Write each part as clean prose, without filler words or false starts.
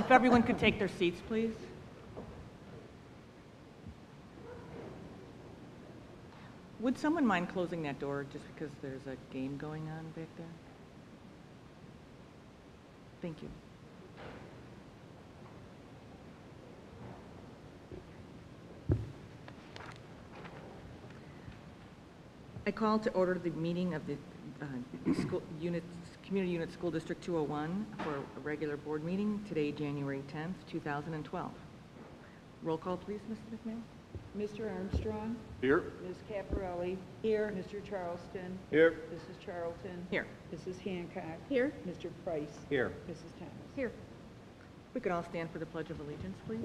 If everyone could take their seats, please. Would someone mind closing that door just because there's a game going on back there? Thank you. I call to order the meeting of the Community Unit School District 201 for a regular board meeting today, January 10th, 2012. Roll call, please, Mr. McMahon. Mr. Armstrong. Here. Ms. Caparelli. Here. Mr. Charleston. Here. Mrs. Charlton. Here. Mrs. Hancock. Here. Mr. Price. Here. Mrs. Thomas. Here. We could all stand for the Pledge of Allegiance, please.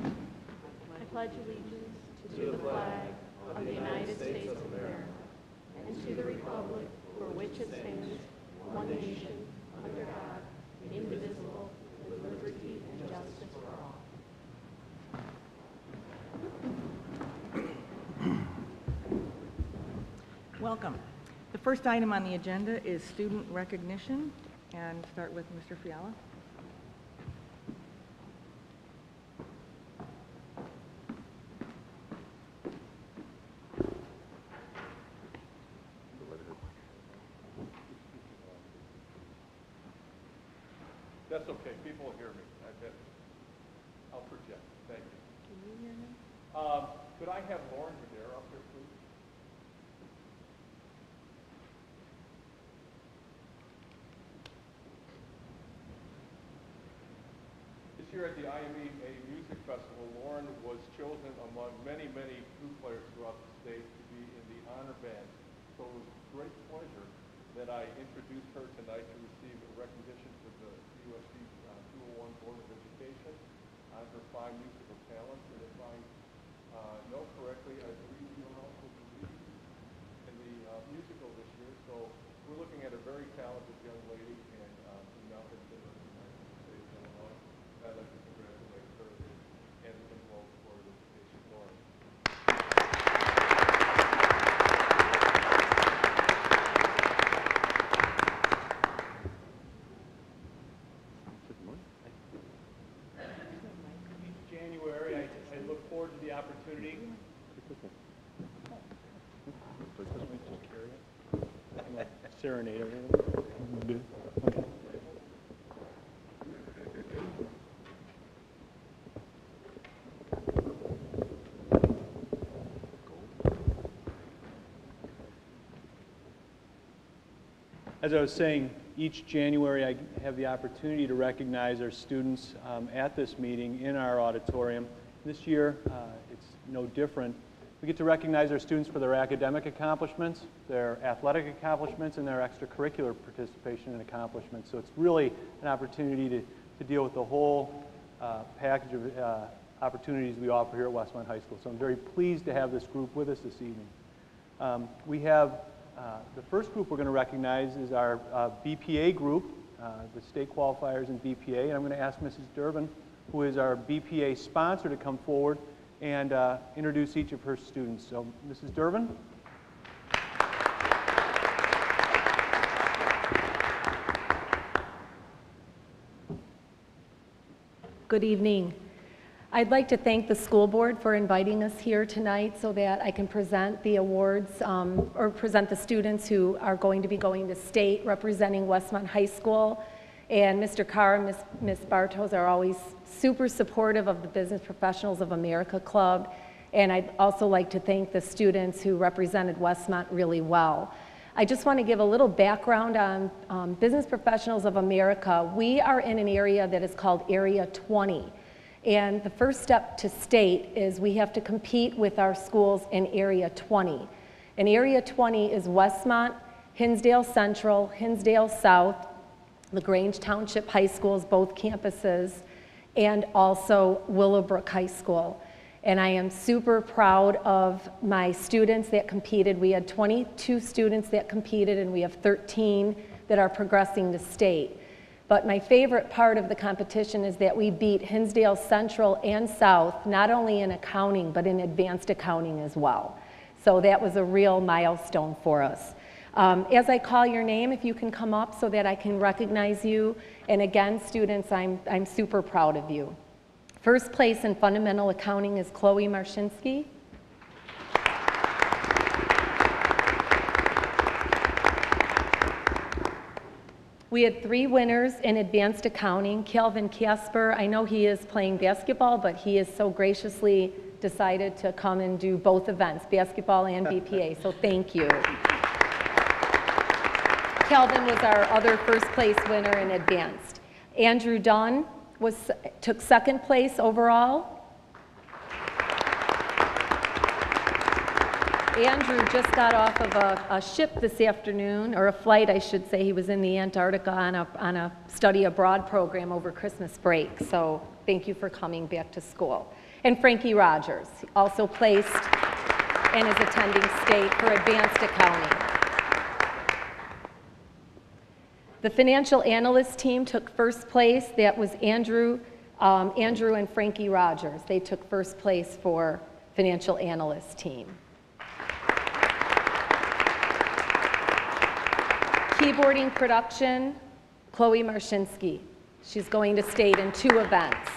I pledge allegiance to the flag of the United States of America and to the republic for which it stands, one nation, under God, indivisible, with liberty and justice for all. Welcome. The first item on the agenda is student recognition, and start with Mr. Fiala. That's okay. People will hear me. I'll project. Thank you. Can you hear me? Could I have Lauren Madera up here, please? This year at the IME Music Festival, Lauren was chosen among many, many flute players throughout the state to be in the honor band. So it was a great pleasure that I introduced her tonight to receive recognition for the USC 201 Board of Education on her fine musical talents. And if I know correctly, I believe you are also the lead in the musical this year. So we're looking at a very talented young lady, and who now has been recognized in the state of Illinois. I'd like to congratulate her and the Enrolled Board of Education, Lauren. January, I look forward to the opportunity. Serenade everyone. Okay. As I was saying, each January I have the opportunity to recognize our students at this meeting in our auditorium. This year, it's no different. We get to recognize our students for their academic accomplishments, their athletic accomplishments, and their extracurricular participation and accomplishments. So it's really an opportunity to deal with the whole package of opportunities we offer here at Westmont High School. So I'm very pleased to have this group with us this evening. We have the first group we're going to recognize is our BPA group, the state qualifiers in BPA. And I'm going to ask Mrs. Durbin, who is our BPA sponsor, to come forward and introduce each of her students. So, Mrs. Durbin. Good evening. I'd like to thank the school board for inviting us here tonight so that I can present the awards or present the students who are going to be going to state representing Westmont High School. And Mr. Carr and Ms. Bartos are always super supportive of the Business Professionals of America Club. And I'd also like to thank the students who represented Westmont really well. I just want to give a little background on Business Professionals of America. We are in an area that is called Area 20. And the first step to state is we have to compete with our schools in Area 20. And Area 20 is Westmont, Hinsdale Central, Hinsdale South, LaGrange Township High Schools, both campuses, and also Willowbrook High School. And I am super proud of my students that competed. We had 22 students that competed, and we have 13 that are progressing to state. But my favorite part of the competition is that we beat Hinsdale Central and South, not only in accounting, but in advanced accounting as well. So that was a real milestone for us. As I call your name, if you can come up so that I can recognize you. And again, students, I'm super proud of you. First place in fundamental accounting is Chloe Marshinsky. We had 3 winners in advanced accounting. Calvin Casper, I know he is playing basketball, but he has so graciously decided to come and do both events, basketball and BPA, so thank you. Calvin was our other first place winner in advanced. Andrew Dunn took second place overall. Andrew just got off of a ship this afternoon, or a flight, I should say. He was in the Antarctica on a study abroad program over Christmas break. So thank you for coming back to school. And Frankie Rogers, also placed and is attending state for advanced accounting. The financial analyst team took first place. That was Andrew and Frankie Rogers. They took first place for financial analyst team. Keyboarding production, Chloe Marshinsky. She's going to state in 2 events.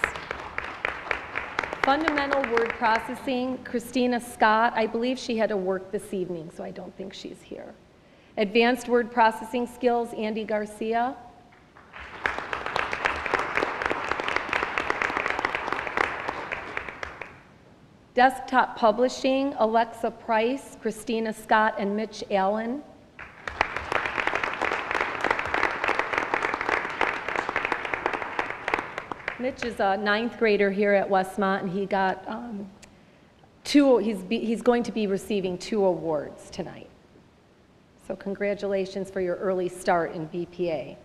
Fundamental word processing, Christina Scott. I believe she had to work this evening, so I don't think she's here. Advanced word processing skills, Andy Garcia. Desktop publishing, Alexa Price, Christina Scott, and Mitch Allen. Mitch is a 9th grader here at Westmont, and he got he's going to be receiving 2 awards tonight. So congratulations for your early start in BPA.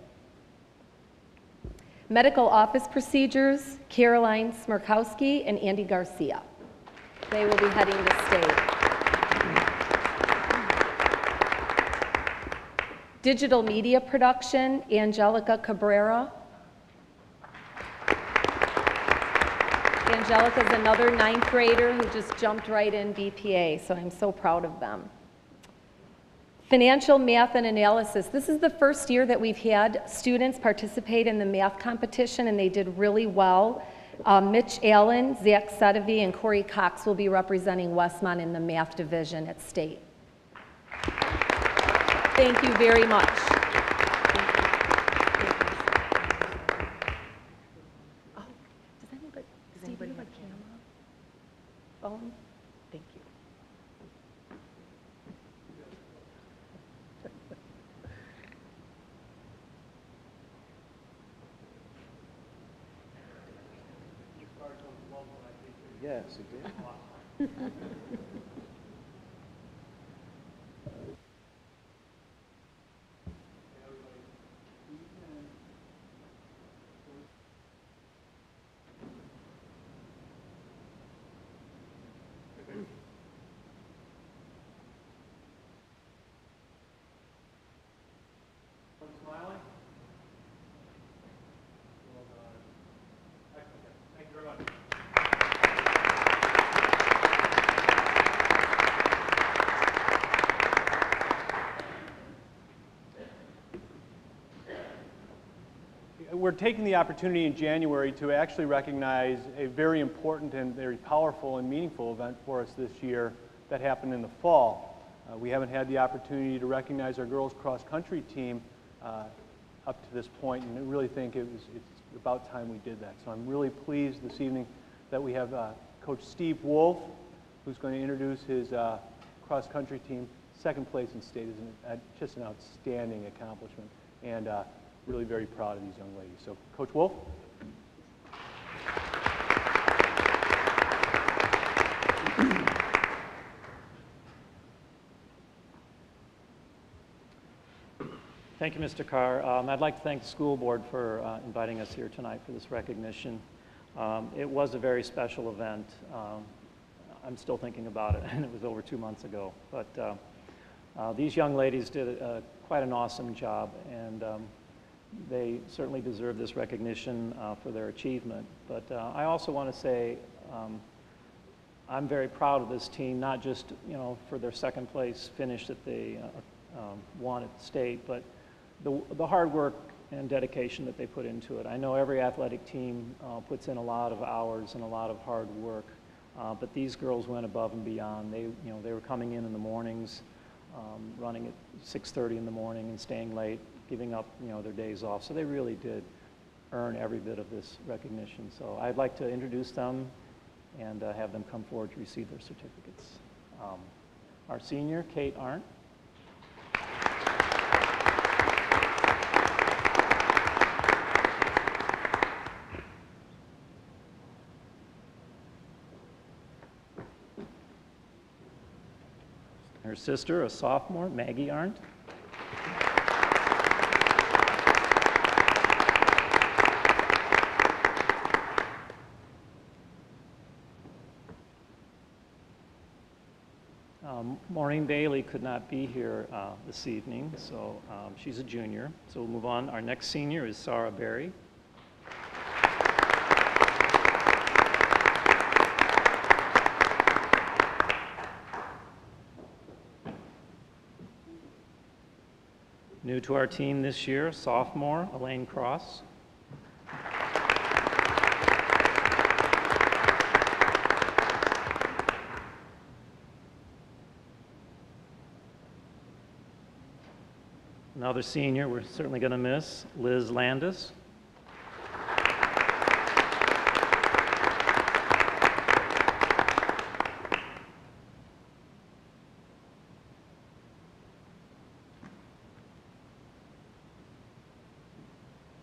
Medical office procedures, Caroline Smirkowski and Andy Garcia. They will be heading to state. Digital media production, Angelica Cabrera. Angelica is another 9th grader who just jumped right in BPA, so I'm so proud of them. Financial math and analysis. This is the first year that we've had students participate in the math competition, and they did really well. Mitch Allen, Zach Sedevy, and Corey Cox will be representing Westmont in the math division at state. Thank you very much. Does anybody have a camera? Phone? Thank you. Yes, it did. Smiling? Well done. Excellent. Thank you very much. We're taking the opportunity in January to actually recognize a very important and very powerful and meaningful event for us this year that happened in the fall. We haven't had the opportunity to recognize our girls cross-country team up to this point, and I really think it's about time we did that. So I'm really pleased this evening that we have Coach Steve Wolf, who's going to introduce his cross-country team. 2nd place in state is just an outstanding accomplishment, and really very proud of these young ladies. So, Coach Wolf. Thank you, Mr. Carr. I'd like to thank the school board for inviting us here tonight for this recognition. It was a very special event. I'm still thinking about it, and it was over 2 months ago. But these young ladies did quite an awesome job, and they certainly deserve this recognition for their achievement. But I also want to say I'm very proud of this team, not just for their 2nd place finish that they won at the state, but the hard work and dedication that they put into it. I know every athletic team puts in a lot of hours and a lot of hard work, but these girls went above and beyond. They were coming in the mornings, running at 6:30 in the morning and staying late, giving up, their days off. So they really did earn every bit of this recognition. So I'd like to introduce them and have them come forward to receive their certificates. Our senior, Kate Arndt. Her sister, a sophomore, Maggie Arndt. Maureen Bailey could not be here this evening, so she's a junior. So we'll move on. Our next senior is Sarah Berry. New to our team this year, sophomore, Elaine Cross. Another senior we're certainly going to miss, Liz Landis.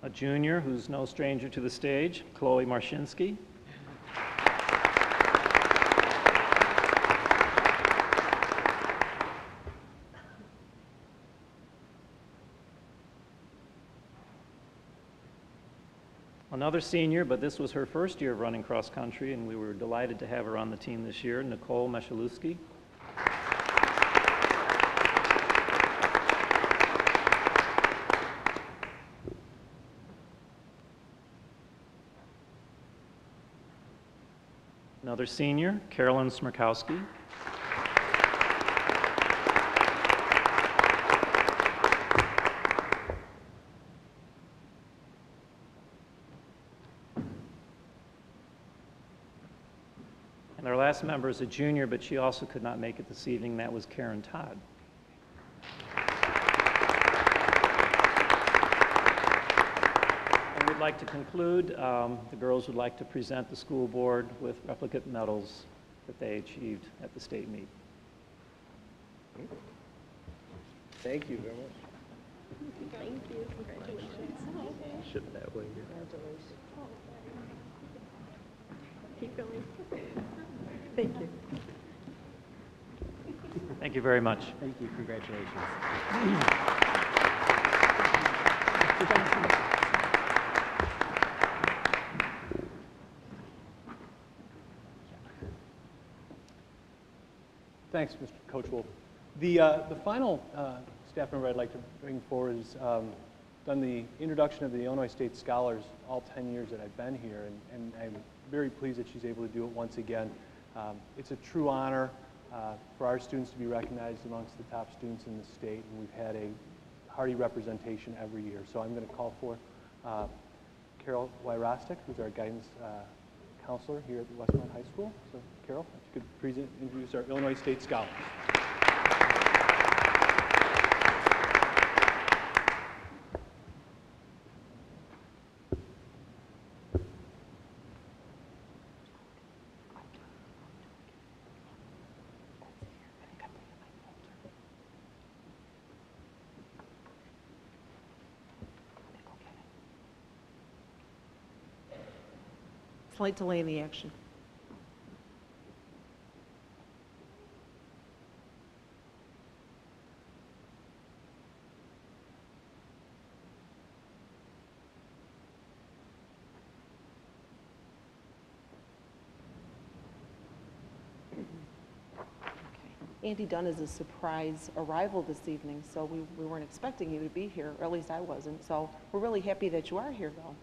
A junior who's no stranger to the stage, Chloe Marshinsky. Another senior, but this was her first year of running cross country, and we were delighted to have her on the team this year, Nicole Meshalewski. Another senior, Carolyn Smirkowski. And our last member is a junior, but she also could not make it this evening. That was Karen Todd. And we'd like to conclude. The girls would like to present the school board with replicate medals that they achieved at the state meet. Thank you very much. Thank you. Congratulations. Shift that way. Congratulations. Keep going. Thank you. Thank you very much. Thank you. Congratulations. Thanks, Mr. Coach Wolf. The final staff member I'd like to bring forward is done the introduction of the Illinois State Scholars all 10 years that I've been here, and I'm very pleased that she's able to do it once again. It's a true honor for our students to be recognized amongst the top students in the state, and we've had a hearty representation every year. So I'm going to call forth Carol Wyrostek, who's our guidance counselor here at the Westmont High School. So Carol, if you could introduce our Illinois State Scholars. Slight delay in the action. Andy Dunn is a surprise arrival this evening, so we weren't expecting you to be here, or at least I wasn't. So we're really happy that you are here, though.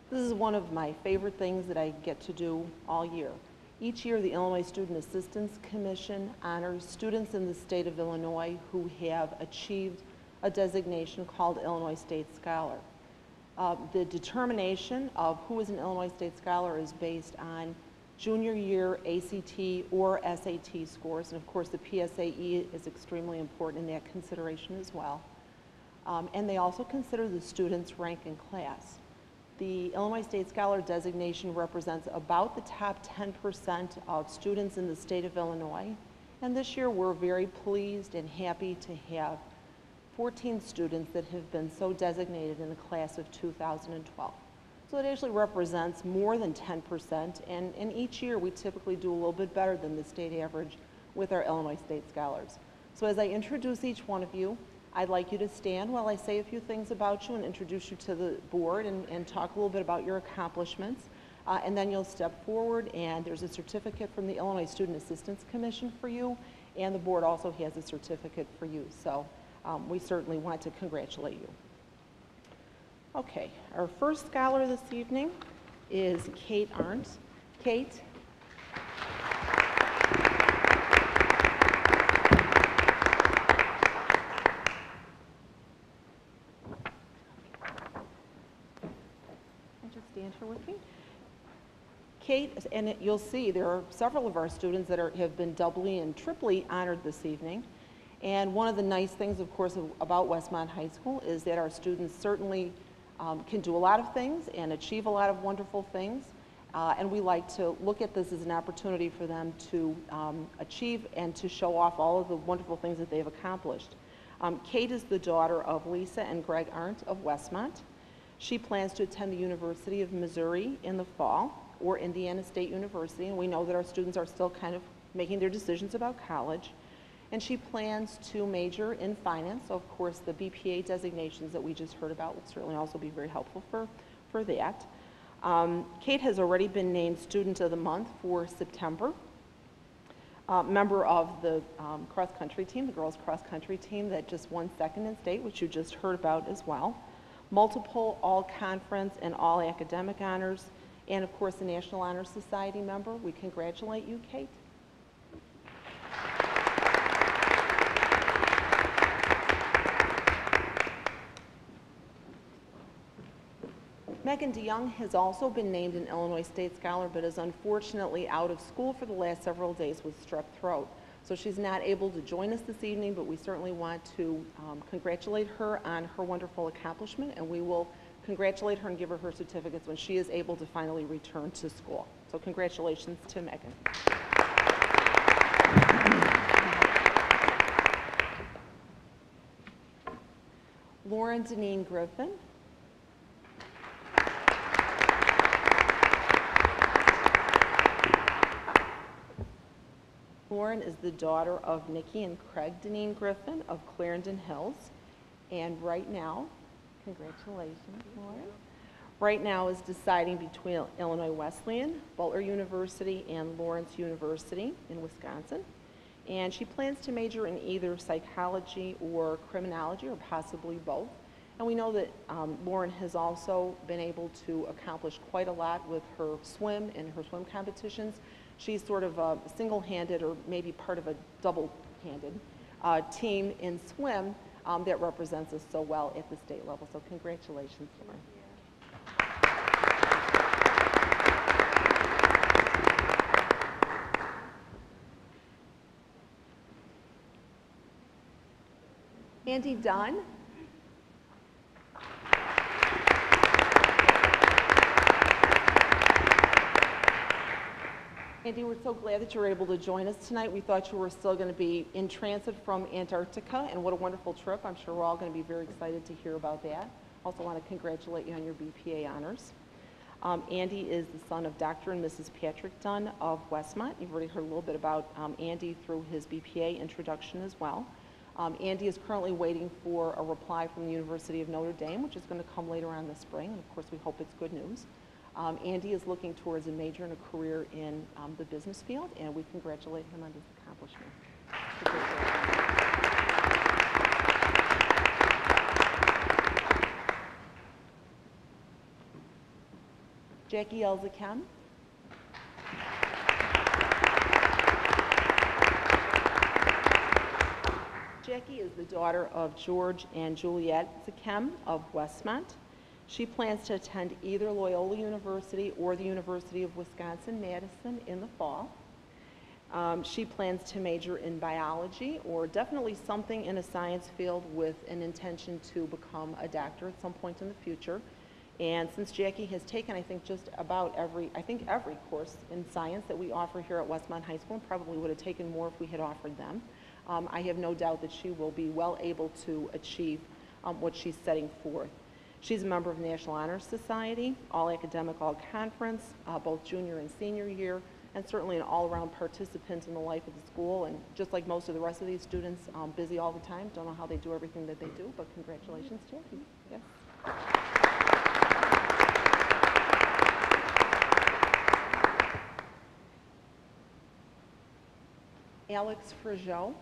This is one of my favorite things that I get to do all year. Each year, the Illinois Student Assistance Commission honors students in the state of Illinois who have achieved a designation called Illinois State Scholar. The determination of who is an Illinois State Scholar is based on junior year ACT or SAT scores, and of course the PSAE is extremely important in that consideration as well. And they also consider the student's rank in class. The Illinois State Scholar designation represents about the top 10% of students in the state of Illinois, and this year we're very pleased and happy to have 14 students that have been so designated in the class of 2012. So it actually represents more than 10%, and each year we typically do a little bit better than the state average with our Illinois State Scholars. So as I introduce each one of you, I'd like you to stand while I say a few things about you and introduce you to the board and talk a little bit about your accomplishments. And then you'll step forward, and there's a certificate from the Illinois Student Assistance Commission for you, and the board also has a certificate for you. So we certainly want to congratulate you. Okay, our first scholar this evening is Kate Arndt. Kate. Just stand here with me. Kate, and you'll see there are several of our students that have been doubly and triply honored this evening. And one of the nice things, of course, about Westmont High School is that our students certainly can do a lot of things and achieve a lot of wonderful things. And we like to look at this as an opportunity for them to achieve and to show off all of the wonderful things that they've accomplished. Kate is the daughter of Lisa and Greg Arndt of Westmont. She plans to attend the University of Missouri in the fall, or Indiana State University, and we know that our students are still kind of making their decisions about college. And she plans to major in finance. So of course, the BPA designations that we just heard about will certainly also be very helpful for that. Kate has already been named Student of the Month for September. Member of the cross-country team, the girls cross-country team that just won second in state, which you just heard about as well. Multiple all-conference and all-academic honors, and of course, the National Honor Society member. We congratulate you, Kate. Megan DeYoung has also been named an Illinois State Scholar, but is unfortunately out of school for the last several days with strep throat. So she's not able to join us this evening, but we certainly want to congratulate her on her wonderful accomplishment, and we will congratulate her and give her her certificates when she is able to finally return to school. So congratulations to Megan. Lauren Deneen Griffin. Lauren is the daughter of Nikki and Craig Deneen Griffin of Clarendon Hills. And right now, congratulations, Lauren. Right now is deciding between Illinois Wesleyan, Butler University, and Lawrence University in Wisconsin. And she plans to major in either psychology or criminology, or possibly both. And we know that Lauren has also been able to accomplish quite a lot with her swim and her swim competitions. She's sort of a single-handed, or maybe part of a double-handed team in swim that represents us so well at the state level. So congratulations, Lauren. Andy Dunn. Andy, we're so glad that you were able to join us tonight. We thought you were still going to be in transit from Antarctica, and what a wonderful trip. I'm sure we're all going to be very excited to hear about that. Also want to congratulate you on your BPA honors. Andy is the son of Dr. and Mrs. Patrick Dunn of Westmont. You've already heard a little bit about Andy through his BPA introduction as well. Andy is currently waiting for a reply from the University of Notre Dame, which is going to come later on this spring, and of course we hope it's good news. Andy is looking towards a major and a career in the business field, and we congratulate him on this accomplishment. Jackie Elzakem. daughter of George and Juliet Zakem of Westmont. She plans to attend either Loyola University or the University of Wisconsin-Madison in the fall. She plans to major in biology or definitely something in a science field with an intention to become a doctor at some point in the future. And since Jackie has taken, I think, just about every course in science that we offer here at Westmont High School, and probably would have taken more if we had offered them, I have no doubt that she will be well able to achieve what she's setting forth. She's a member of the National Honor Society, All Academic, All Conference, both junior and senior year, and certainly an all-around participant in the life of the school. And just like most of the rest of these students, busy all the time. Don't know how they do everything that they do, but congratulations, Jackie. Yes. Alex Frigeau.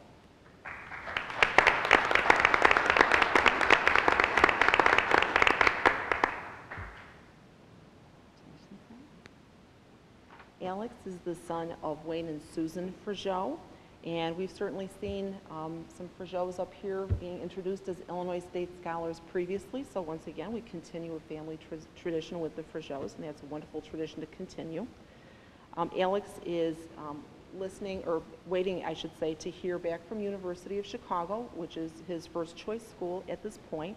Alex is the son of Wayne and Susan Frigeau, and we've certainly seen some Frigeaus up here being introduced as Illinois State Scholars previously, so once again we continue a family tradition with the Frigeaus, and that's a wonderful tradition to continue. Alex is listening, or waiting, I should say, to hear back from University of Chicago, which is his first choice school at this point.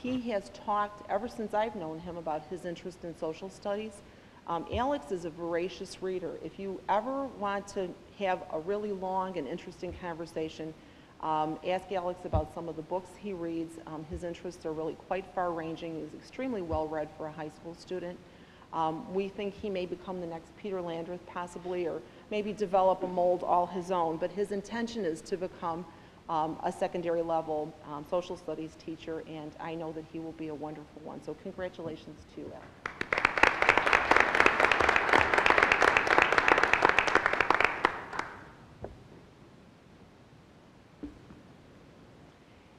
He has talked, ever since I've known him, about his interest in social studies. Alex is a voracious reader. If you ever want to have a really long and interesting conversation, ask Alex about some of the books he reads. His interests are really quite far-ranging. He's extremely well-read for a high school student. We think he may become the next Peter Landreth, possibly, or maybe develop a mold all his own, but his intention is to become a secondary level social studies teacher, and I know that he will be a wonderful one. So congratulations to you, Alex.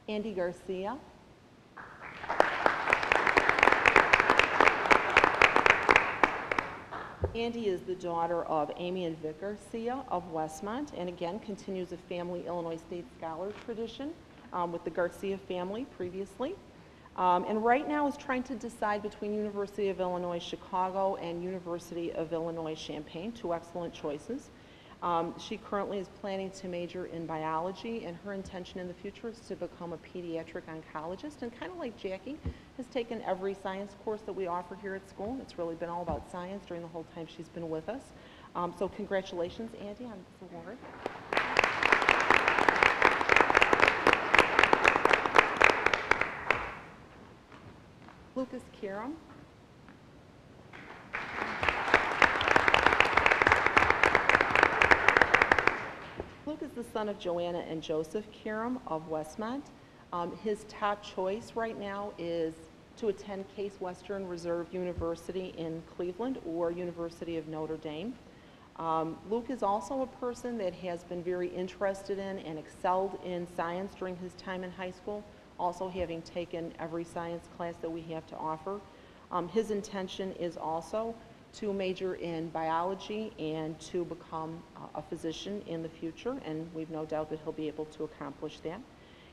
Andy Garcia. Andy is the daughter of Amy and Vic Garcia of Westmont, and again continues a family Illinois State Scholar tradition with the Garcia family previously. And right now is trying to decide between University of Illinois Chicago and University of Illinois Champaign, two excellent choices. She currently is planning to major in biology, and her intention in the future is to become a pediatric oncologist, and kind of like Jackie, has taken every science course that we offer here at school. It's really been all about science during the whole time she's been with us. So congratulations, Andy, on this award. Lucas Kiram. Luke is the son of Joanna and Joseph Kiram of Westmont. His top choice right now is to attend Case Western Reserve University in Cleveland or University of Notre Dame. Luke is also a person that has been very interested in and excelled in science during his time in high school, also having taken every science class that we have to offer. His intention is also to major in biology and to become a physician in the future, and we've no doubt that he'll be able to accomplish that.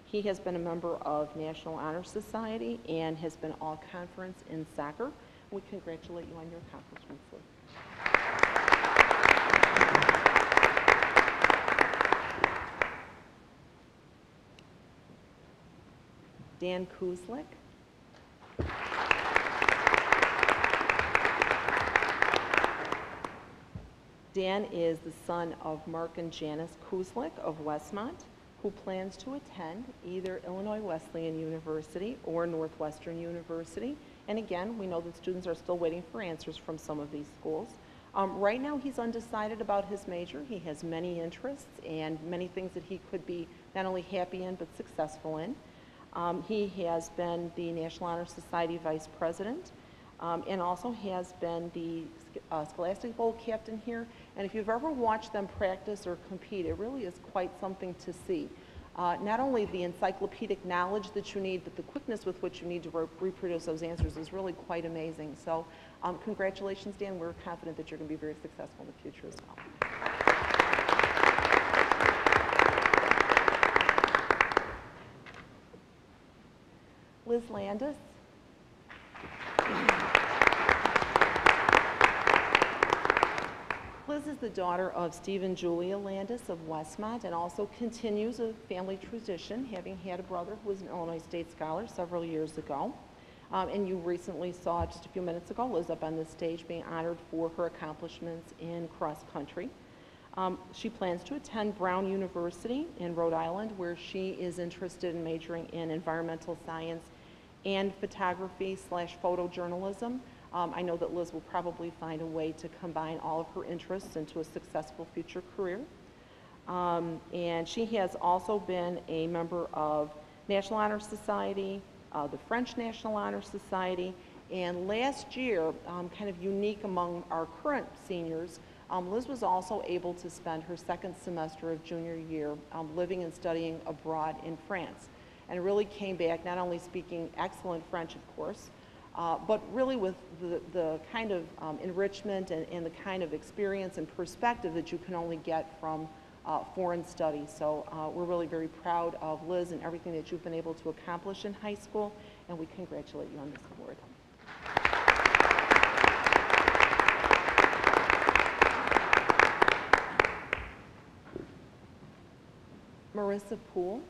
He has been a member of National Honor Society and has been all-conference in soccer. We congratulate you on your accomplishments, Luke. Dan Kuzlik. Dan is the son of Mark and Janice Kuzlik of Westmont, who plans to attend either Illinois Wesleyan University or Northwestern University. And again, we know that students are still waiting for answers from some of these schools. Right now, he's undecided about his major. He has many interests and many things that he could be not only happy in, but successful in. He has been the National Honor Society Vice President, and also has been the Scholastic Bowl captain here. And if you've ever watched them practice or compete, it really is quite something to see. Not only the encyclopedic knowledge that you need, but the quickness with which you need to reproduce those answers is really quite amazing. So congratulations, Dan. We're confident that you're going to be very successful in the future as well. Landis. Liz is the daughter of Steve and Julia Landis of Westmont and also continues a family tradition, having had a brother who was an Illinois State Scholar several years ago. And you recently saw, just a few minutes ago, Liz up on the stage being honored for her accomplishments in cross country. She plans to attend Brown University in Rhode Island, where she is interested in majoring in environmental science and photography/photojournalism. I know that Liz will probably find a way to combine all of her interests into a successful future career. And she has also been a member of National Honor Society, the French National Honor Society, and last year, kind of unique among our current seniors, Liz was also able to spend her second semester of junior year living and studying abroad in France, and really came back not only speaking excellent French, of course, but really with the kind of enrichment and the kind of experience and perspective that you can only get from foreign studies. So we're really very proud of Liz and everything that you've been able to accomplish in high school, and we congratulate you on this award. Marissa Poole.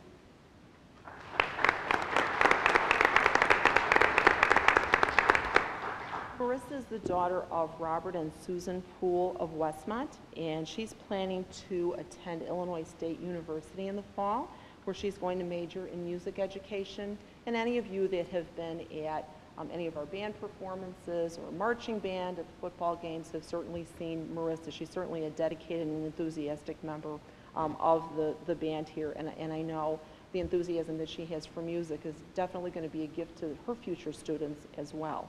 Marissa is the daughter of Robert and Susan Poole of Westmont, and she's planning to attend Illinois State University in the fall, where she's going to major in music education. And any of you that have been at any of our band performances or marching band at the football games have certainly seen Marissa. She's certainly a dedicated and enthusiastic member of the band here, and I know the enthusiasm that she has for music is definitely going to be a gift to her future students as well.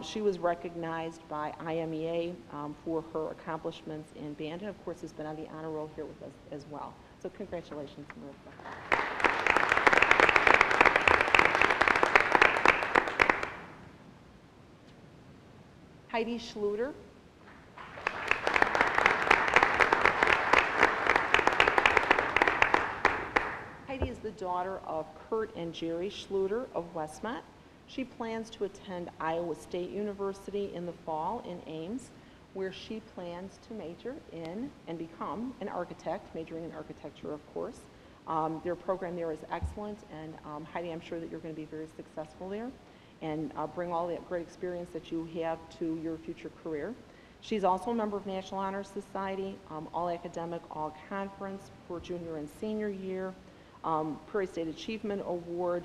She was recognized by IMEA for her accomplishments in band, and of course has been on the honor roll here with us as well. So congratulations, Marissa. Heidi Schluter. Heidi is the daughter of Kurt and Jerry Schluter of Westmont. She plans to attend Iowa State University in the fall in Ames, where she plans to major in and become an architect, majoring in architecture, of course. Their program there is excellent, and Heidi, I'm sure that you're going to be very successful there and bring all that great experience that you have to your future career. She's also a member of National Honor Society, all academic, all conference for junior and senior year, Prairie State Achievement Award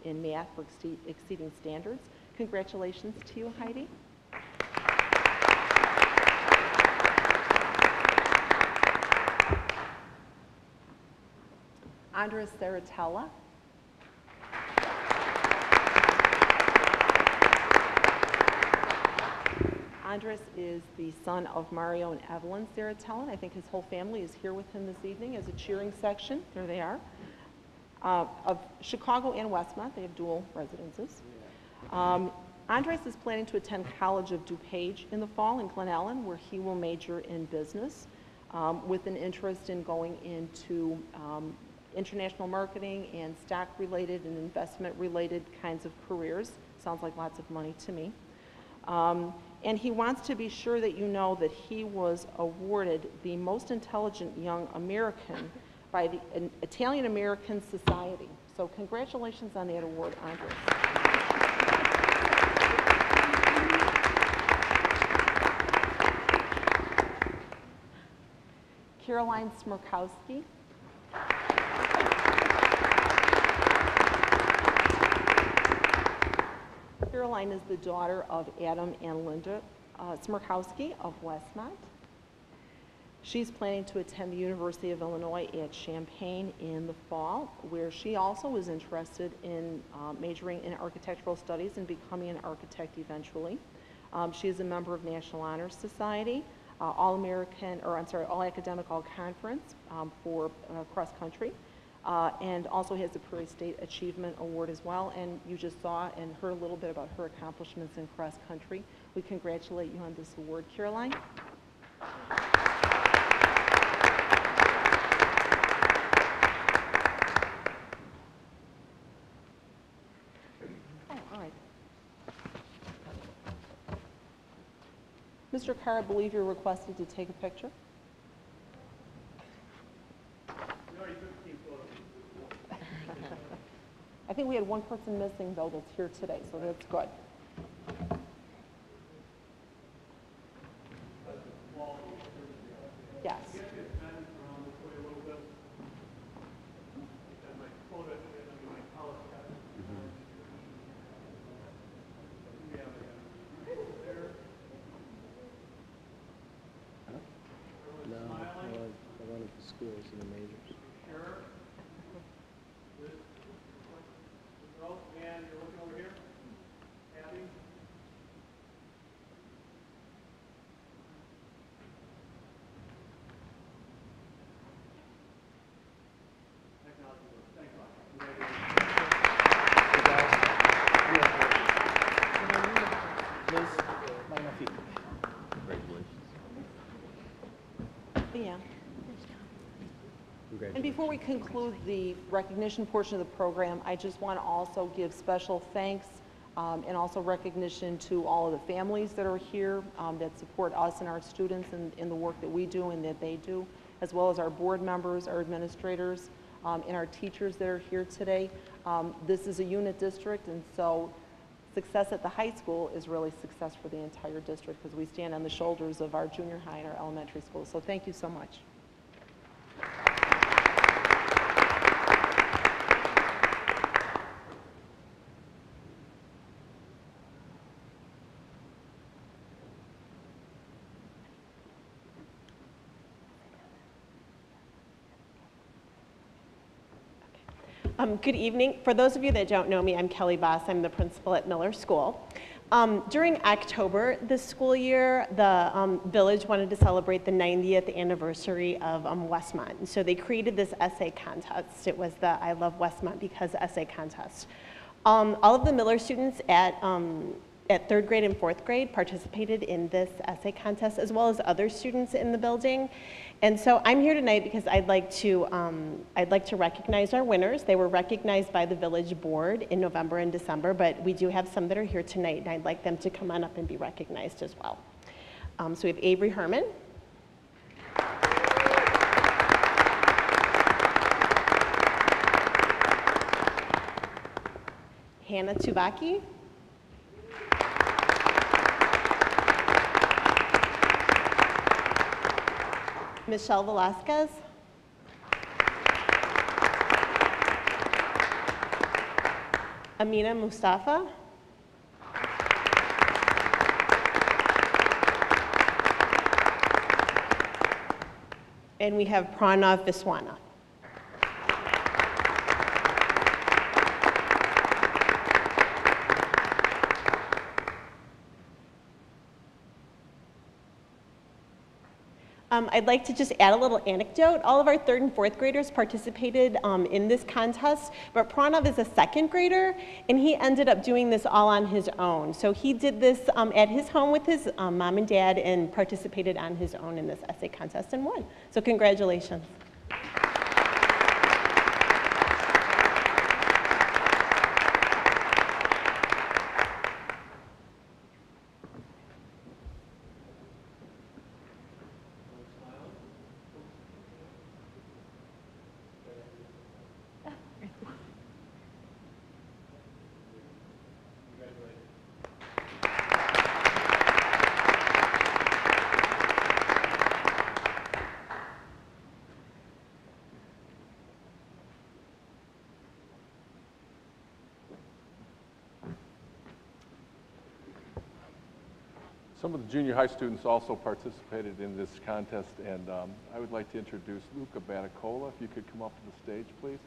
in math for exceeding standards. Congratulations to you, Heidi. Andres Saratella. Andres is the son of Mario and Evelyn Saratella, and I think his whole family is here with him this evening as a cheering section. There they are. Of Chicago and Westmont, they have dual residences. Andres is planning to attend College of DuPage in the fall in Glen Ellen, where he will major in business with an interest in going into international marketing and stock-related and investment-related kinds of careers. Sounds like lots of money to me. And he wants to be sure that you know that he was awarded the Most Intelligent Young American by the Italian American Society. So congratulations on that award, Andres. Caroline Smirkowski. Caroline is the daughter of Adam and Linda Smirkowski of Westmont. She's planning to attend the University of Illinois at Champaign in the fall, where she also is interested in majoring in architectural studies and becoming an architect eventually. She is a member of National Honor Society, All-American, or I'm sorry, All-Academic, All-Conference for cross country. And also has the Prairie State Achievement Award as well. And you just saw and heard a little bit about her accomplishments in cross country. We congratulate you on this award, Caroline. Mr. Carr, I believe you're requested to take a picture. I think we had one person missing, though, that's here today, so that's good. Yes. No, I wanted the schools and the majors. And you're looking over here. Abby? Yeah. And before we conclude the recognition portion of the program, I just want to also give special thanks and also recognition to all of the families that are here that support us and our students in the work that we do and that they do, as well as our board members, our administrators, and our teachers that are here today. This is a unit district, and so success at the high school is really success for the entire district because we stand on the shoulders of our junior high and our elementary schools. So thank you so much. Good evening. For those of you that don't know me, I'm Kelly Boss. I'm the principal at Miller School. During October this school year, the village wanted to celebrate the 90th anniversary of Westmont. And so they created this essay contest. It was the I Love Westmont Because essay contest. All of the Miller students at 3rd grade and 4th grade participated in this essay contest, as well as other students in the building. And so I'm here tonight because I'd like to recognize our winners. They were recognized by the village board in November and December, but we do have some that are here tonight, and I'd like them to come on up and be recognized as well. So we have Avery Herman. Hannah Tubaki. Michelle Velasquez. Amina Mustafa. And we have Pranav Viswana. I'd like to just add a little anecdote. All of our 3rd and 4th graders participated in this contest, but Pranav is a 2nd grader, and he ended up doing this all on his own. So he did this at his home with his mom and dad and participated on his own in this essay contest and won. So congratulations. Some of the junior high students also participated in this contest, and I would like to introduce Luca Baticola. If you could come up to the stage, please.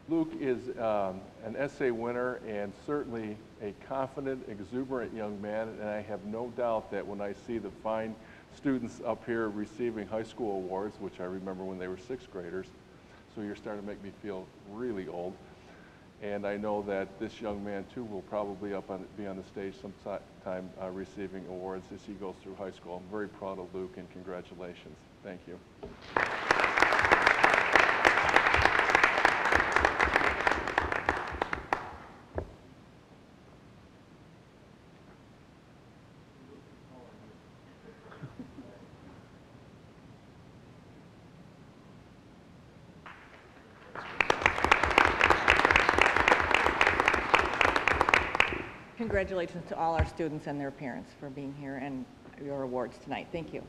Luke is an essay winner and certainly a confident, exuberant young man, and I have no doubt that when I see the fine students up here receiving high school awards, which I remember when they were 6th graders, so you're starting to make me feel really old. And I know that this young man, too, will probably be on the stage sometime receiving awards as he goes through high school. I'm very proud of Luke, and congratulations. Thank you. Congratulations to all our students and their parents for being here and your awards tonight. Thank you.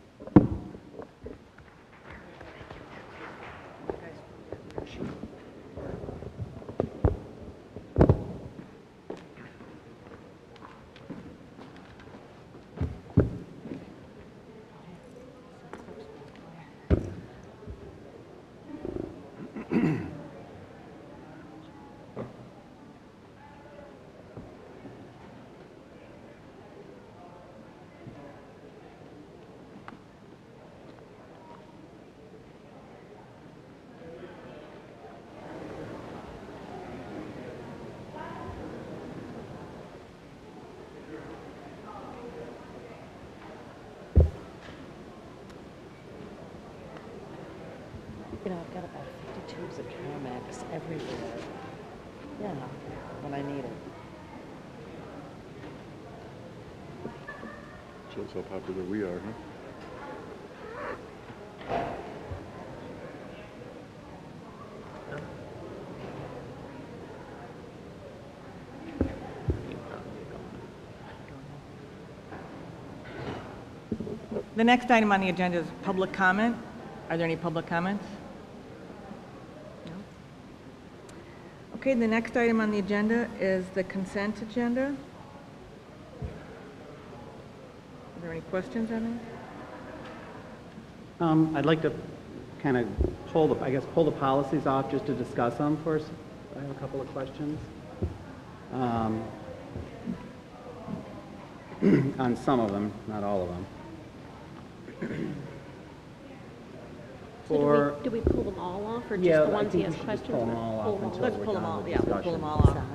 You know, I've got about 50 tubes of Carmex everywhere. Yeah, when I need it. Shows how popular we are, huh? The next item on the agenda is public comment. Are there any public comments? No? Okay, the next item on the agenda is the consent agenda. Are there any questions on that? I'd like to kind of pull the policies off just to discuss them first. I have a couple of questions. On some of them, not all of them. So do we pull them all off, or just the ones he has questions pull them about? all off until Let's we're pull them done all, with yeah, we'll pull them all discussion. off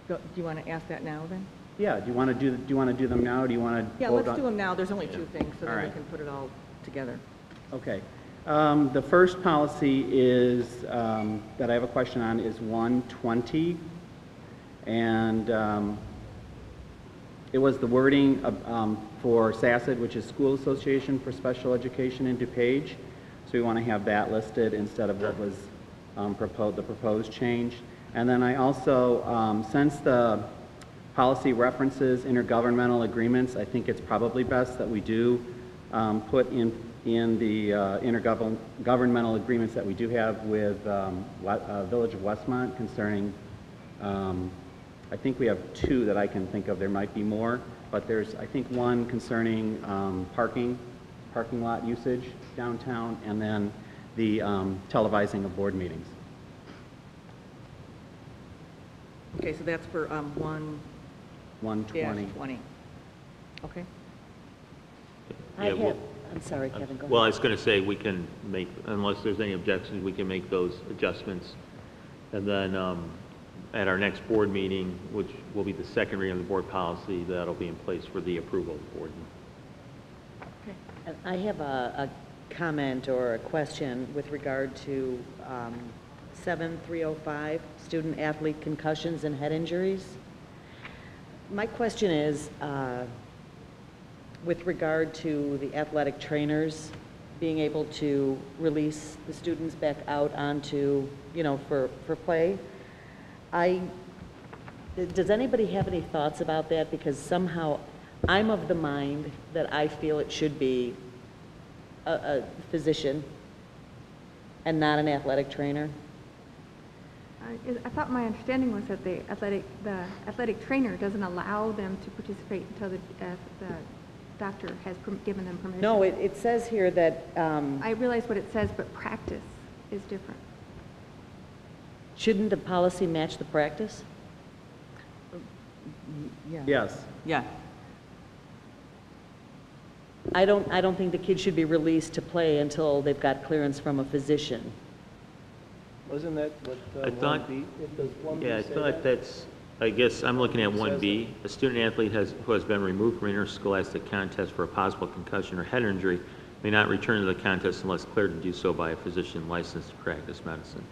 until. Do you want to ask that now then? Yeah, do you want to do them now, or do you want to? Yeah, let's do them now. There's only two things, so All then we right. can put it all together. Okay. The first policy is, that I have a question on, is 120. And it was the wording for SACID, which is School Association for Special Education in DuPage. So we want to have that listed instead of what was the proposed change. And then I also, since the policy references intergovernmental agreements, I think it's probably best that we do put in the intergovernmental agreements that we do have with Village of Westmont concerning, I think we have two that I can think of. There might be more, but there's, I think, one concerning parking lot usage downtown, and then the televising of board meetings. Okay, so that's for 120. 1-20. Okay. I'm sorry, Kevin, go ahead. Well, I was going to say, we can make, unless there's any objections, we can make those adjustments. And then at our next board meeting, which will be the second reading of the board policy, that'll be in place for the approval of the board. Okay. And I have a comment or a question with regard to 7305, student athlete concussions and head injuries. My question is, with regard to the athletic trainers being able to release the students back out onto, for play, does anybody have any thoughts about that? Because somehow I'm of the mind that I feel it should be a physician and not an athletic trainer. I thought my understanding was that the athletic trainer doesn't allow them to participate until the doctor has given them permission. No, it says here that... I realize what it says, but practice is different. Shouldn't the policy match the practice? Yeah. Yes. Yeah. I don't think the kids should be released to play until they've got clearance from a physician. Wasn't that what I thought, 1B? Does 1B yeah, I say thought that? that's, I guess I'm looking at It says 1B. A student athlete who has been removed from interscholastic contest for a possible concussion or head injury may not return to the contest unless cleared to do so by a physician licensed to practice medicine.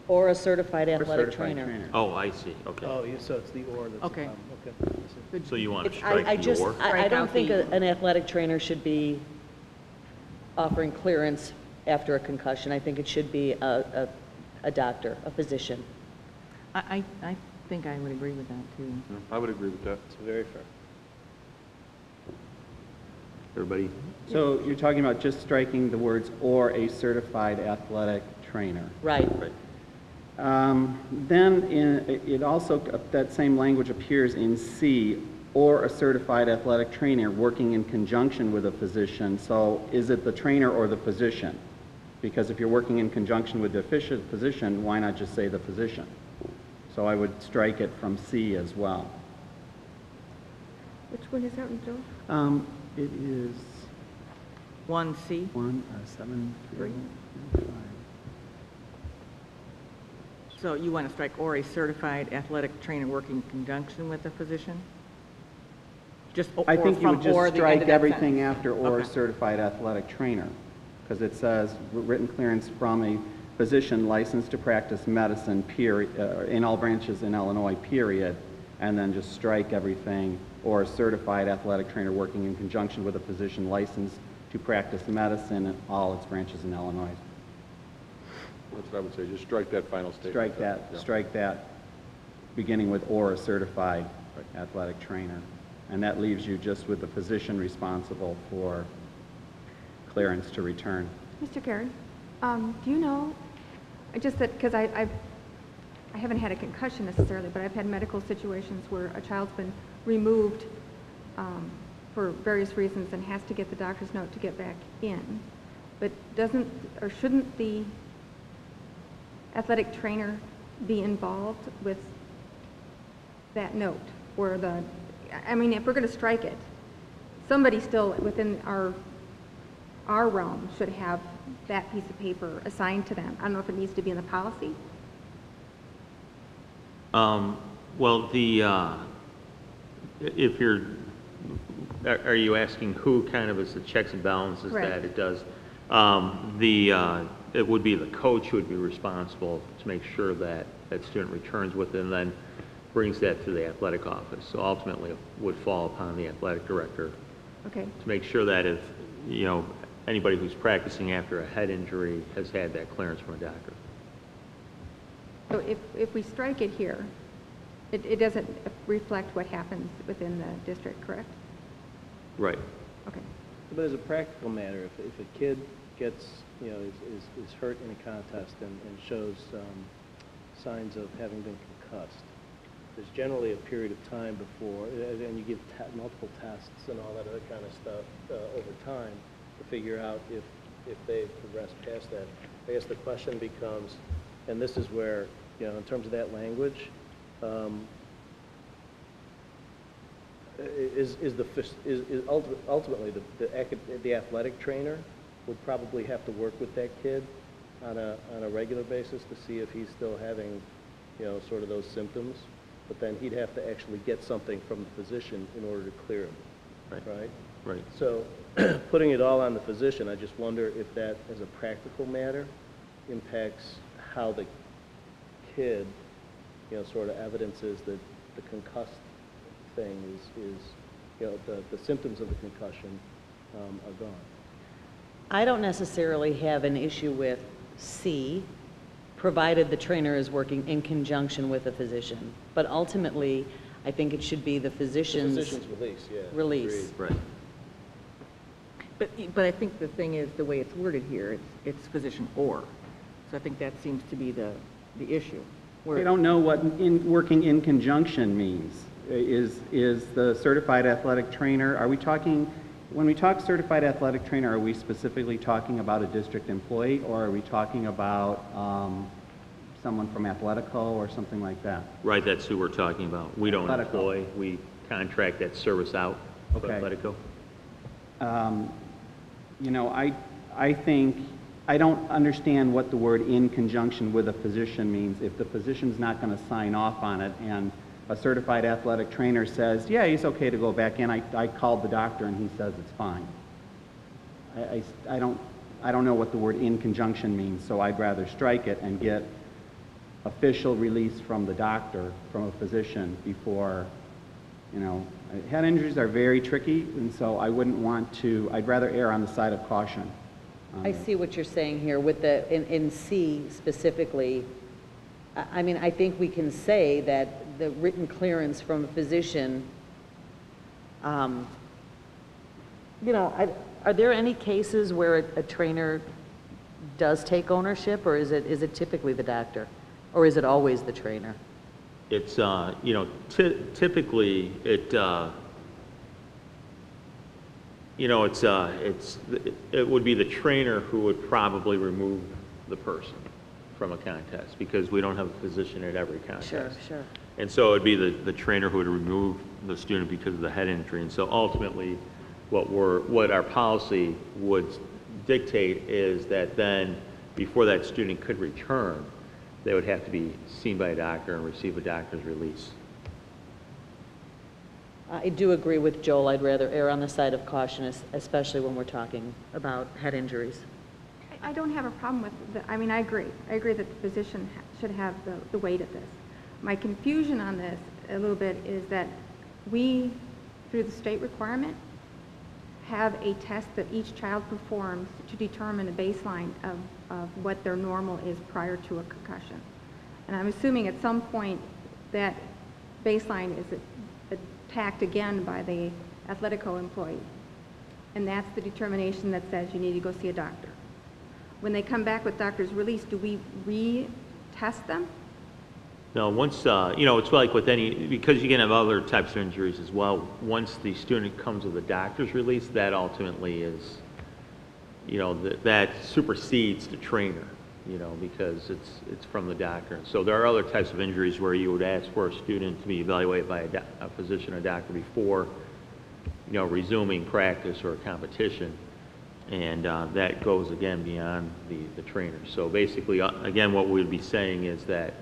Or a certified Or athletic certified trainer. Oh, I see, okay. Oh, so it's the or that's the Okay. problem. Okay. So you want to It's- strike I the just, or? I Strike don't out think the- an athletic trainer should be offering clearance after a concussion. I think it should be a doctor, a physician. I think I would agree with that, too. I would agree with that. It's very fair. Everybody? So you're talking about just striking the words "or a certified athletic trainer." Right. Then it also, that same language appears in C, or a certified athletic trainer working in conjunction with a physician. So is it the trainer or the physician? Because if you're working in conjunction with the physician, why not just say the physician? So I would strike it from C as well. Which one is that one, Joe? It is 1C? 7, 5. So you want to strike or a certified athletic trainer working in conjunction with a physician? Just or I think you from would just or the end strike of that everything sentence. after "or Okay. certified athletic trainer," because it says written clearance from a physician licensed to practice medicine, period, in all branches in Illinois, period, and then just strike everything, or a certified athletic trainer working in conjunction with a physician licensed to practice medicine in all its branches in Illinois. That's what I would say, just strike that final statement. Strike that, beginning with "or a certified athletic trainer." And that leaves you just with the physician responsible for clearance to return. Mr. Carey, do you know, just that, because I haven't had a concussion necessarily, but I've had medical situations where a child's been removed for various reasons and has to get the doctor's note to get back in. But doesn't, or shouldn't the athletic trainer be involved with that note? Or the, I mean, if we're going to strike it, somebody still within our realm should have that piece of paper assigned to them. I don't know if it needs to be in the policy. Well, if you're, are you asking who kind of is the checks and balances Right. that it does? It would be the coach who would be responsible to make sure that that student returns with it and then brings that to the athletic office. So ultimately, it would fall upon the athletic director Okay. to make sure that if, you know, anybody who's practicing after a head injury has had that clearance from a doctor. So if we strike it here, it doesn't reflect what happens within the district, correct? Right. Okay. But as a practical matter, if a kid gets, you know, is hurt in a contest and shows signs of having been concussed, there's generally a period of time before, and you give multiple tests and all that other kind of stuff over time to figure out if they've progressed past that. I guess the question becomes, and this is where, you know, in terms of that language, ultimately the athletic trainer would probably have to work with that kid on a regular basis to see if he's still having, you know, sort of those symptoms. But then he'd have to actually get something from the physician in order to clear him, right? Right. So putting it all on the physician, I just wonder if that, as a practical matter, impacts how the kid, you know, sort of evidences that the concussed thing is you know, the symptoms of the concussion are gone. I don't necessarily have an issue with C, provided the trainer is working in conjunction with a physician. But ultimately, I think it should be the physician's release, yeah. release. Right. But I think the thing is, the way it's worded here, it's physician or. So I think that seems to be the issue. Where- I don't know what working in conjunction means. Is the certified athletic trainer, are we talking, when we talk certified athletic trainer, are we specifically talking about a district employee, or are we talking about someone from Athletico or something like that? Right, that's who we're talking about. We don't Athletico. employ, we contract that service out to Okay. Athletico. You know, I think, I don't understand what the word "in conjunction with a physician" means if the physician's not going to sign off on it and a certified athletic trainer says, yeah, he's okay to go back in. I called the doctor and he says it's fine. I don't know what the word "in conjunction" means, so I'd rather strike it and get official release from the doctor, from a physician, before, you know, head injuries are very tricky, and so I wouldn't want to, I'd rather err on the side of caution. I see what you're saying here with the, in C specifically. I mean, I think we can say that the written clearance from a physician, are there any cases where a trainer does take ownership, or is it typically the doctor? Or is it always the trainer? It's, typically, it, it would be the trainer who would probably remove the person from a contest, because we don't have a physician at every contest. Sure, sure. And so it'd be the trainer who would remove the student because of the head injury. And so ultimately, what our policy would dictate is that then, before that student could return, they would have to be seen by a doctor and receive a doctor's release. I do agree with Joel. I'd rather err on the side of caution, especially when we're talking about head injuries. I don't have a problem with I mean, I agree. I agree that the physician should have the weight of this. My confusion on this a little bit is that we, through the state requirement, have a test that each child performs to determine a baseline of what their normal is prior to a concussion. And I'm assuming at some point that baseline is attacked again by the Athletico employee. And that's the determination that says you need to go see a doctor. When they come back with doctor's release, do we retest them? No, once, it's like with because you can have other types of injuries as well. Once the student comes with a doctor's release, that ultimately is, that supersedes the trainer, because it's from the doctor. So there are other types of injuries where you would ask for a student to be evaluated by a physician or doctor before, resuming practice or competition. And that goes, again, beyond the trainer. So basically, again, what we would be saying is that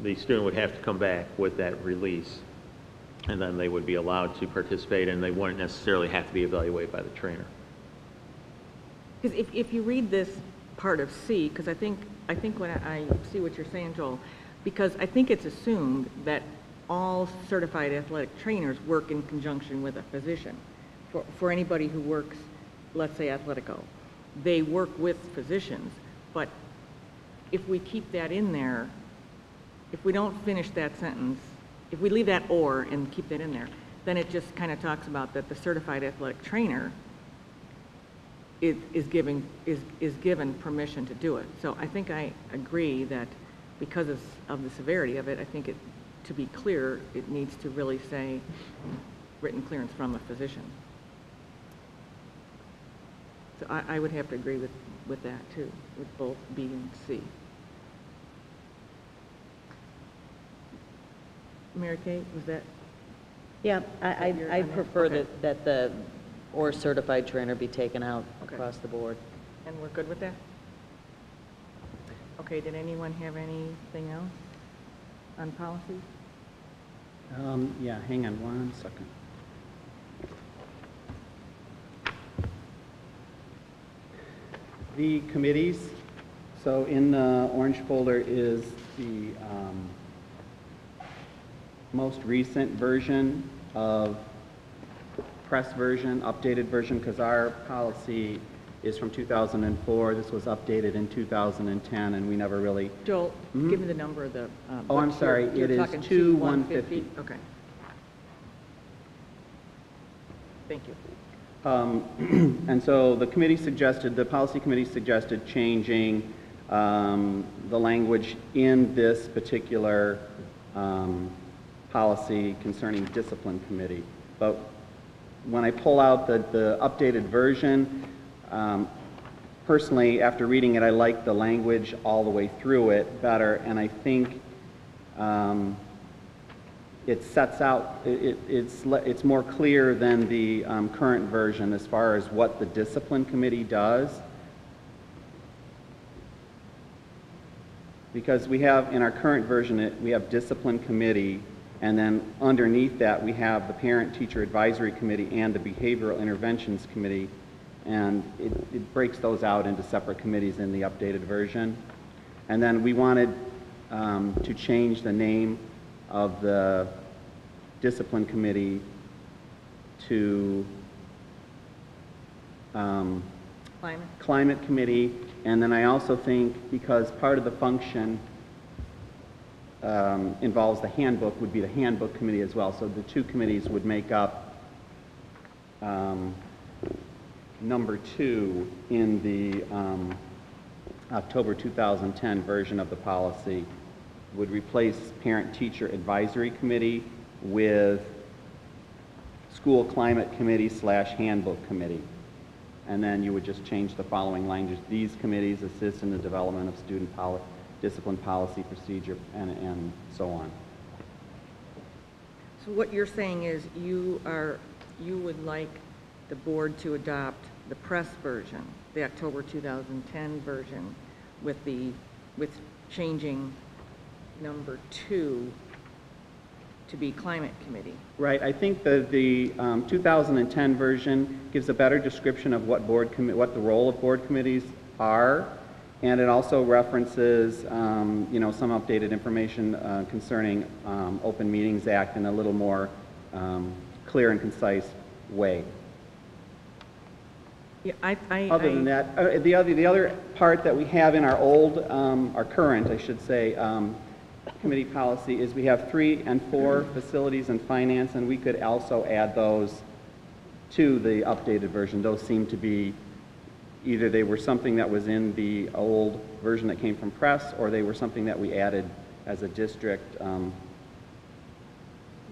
the student would have to come back with that release, and then they would be allowed to participate, and they wouldn't necessarily have to be evaluated by the trainer. Because if you read this part of C, because I think when I see what you're saying, Joel, because I think it's assumed that all certified athletic trainers work in conjunction with a physician. For anybody who works, let's say Athletico, they work with physicians, but if we keep that in there, if we don't finish that sentence, if we leave that or and keep that in there, then it just kind of talks about that the certified athletic trainer is given permission to do it. So I think I agree that because of the severity of it, I think to be clear, it needs to really say written clearance from a physician. So I would have to agree with that too, with both B and C. Mary Kate, was that? Yeah, I prefer Okay. that the or certified trainer be taken out Okay. across the board. And we're good with that? Okay, did anyone have anything else on policy? Yeah, hang on one second. The committees, so in the orange folder is the most recent version of press version, updated version, because our policy is from 2004. This was updated in 2010, and we never really... Joel, give me the number of the... Oh, I'm sorry. It is talking 2150. Okay. Thank you. And so the policy committee suggested changing the language in this particular policy concerning discipline committee. But when I pull out the updated version, personally, after reading it, I like the language all the way through it better, and I think it sets out, it's more clear than the current version as far as what the discipline committee does. Because we have, in our current version, we have discipline committee, and then underneath that we have the parent-teacher advisory committee and the behavioral interventions committee, and it breaks those out into separate committees in the updated version. And then we wanted to change the name of the discipline committee to climate committee. And then I also think, because part of the function involves the handbook would be the handbook committee as well. So the two committees would make up number 2 in the October 2010 version of the policy. Would replace Parent-Teacher Advisory Committee with School Climate Committee / Handbook Committee. And then you would just change the following language. These committees assist in the development of student discipline policy procedure and so on. So what you're saying is you would like the board to adopt the press version, the October 2010 version, with changing number 2 to be Climate Committee. Right. I think that the 2010 version gives a better description of what what the role of board committees are, and it also references, you know, some updated information concerning Open Meetings Act in a little more clear and concise way. Yeah, Other than that, the other part that we have in our our current, I should say, committee policy is we have 3 and 4 facilities and finance, and we could also add those to the updated version. Those seem to be either they were something that was in the old version that came from press, or they were something that we added as a district,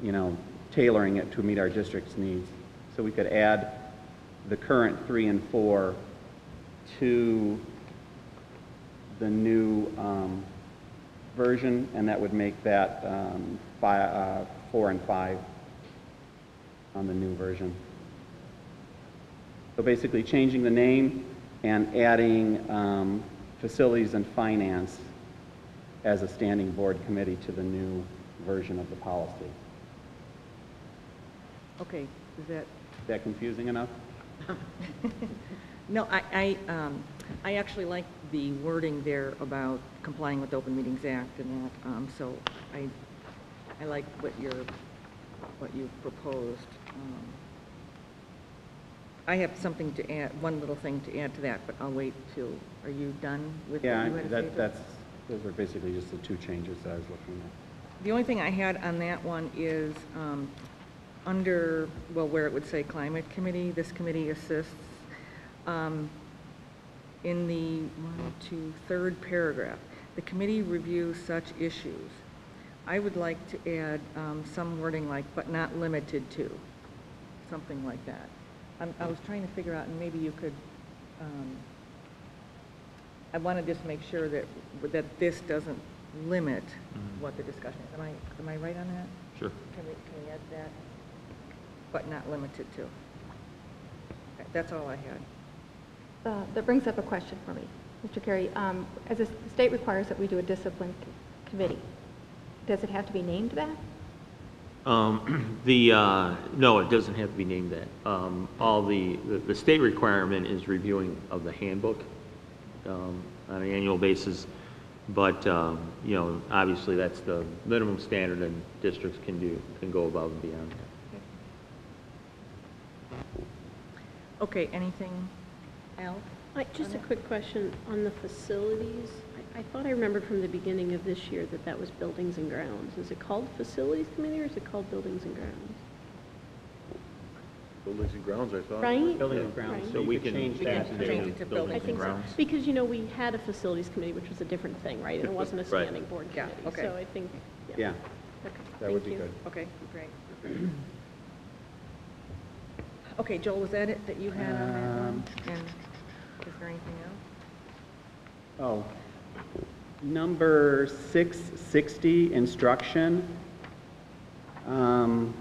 you know, tailoring it to meet our district's needs. So we could add the current 3 and 4 to the new version, and that would make that 4 and 5 on the new version. So basically changing the name and adding facilities and finance as a standing board committee to the new version of the policy. Okay, is that confusing enough? No, I actually like the wording there about complying with the Open Meetings Act and that, so I like what you proposed. I have something to add, one little thing to add to that, but I'll wait till, are you done with what you had to say? Those are basically just the 2 changes that I was looking at. The only thing I had on that one is under, well, where it would say Climate Committee, this committee assists. In the 3rd paragraph, the committee reviews such issues. I would like to add some wording like, but not limited to, something like that. I was trying to figure out, and maybe you could, I want to just make sure that this doesn't limit what the discussion is. Am I right on that? Sure. Can we add that? But not limited to. Okay, that's all I had. That brings up a question for me, Mr. Carey. As the state requires that we do a discipline committee, does it have to be named that? No, it doesn't have to be named that. The state requirement is reviewing of the handbook on an annual basis, but you know, obviously that's the minimum standard, and districts can go above and beyond that. Okay, anything else? Just a quick question on the facilities. I thought I remembered from the beginning of this year that that was Buildings and Grounds. Is it called Facilities Committee or is it called Buildings and Grounds? Buildings and Grounds, I thought. Right? Building and grounds. Right. So we could change that change it to I Buildings think and so. Grounds. Because, you know, we had a Facilities Committee, which was a different thing, right? And it wasn't a Right. standing board Yeah, committee. okay. So I think, Yeah, Okay, that would thank be you. good. Okay, great. Okay, Joel, was that it that you had on that one? And is there anything else? Oh, number 660, instruction. On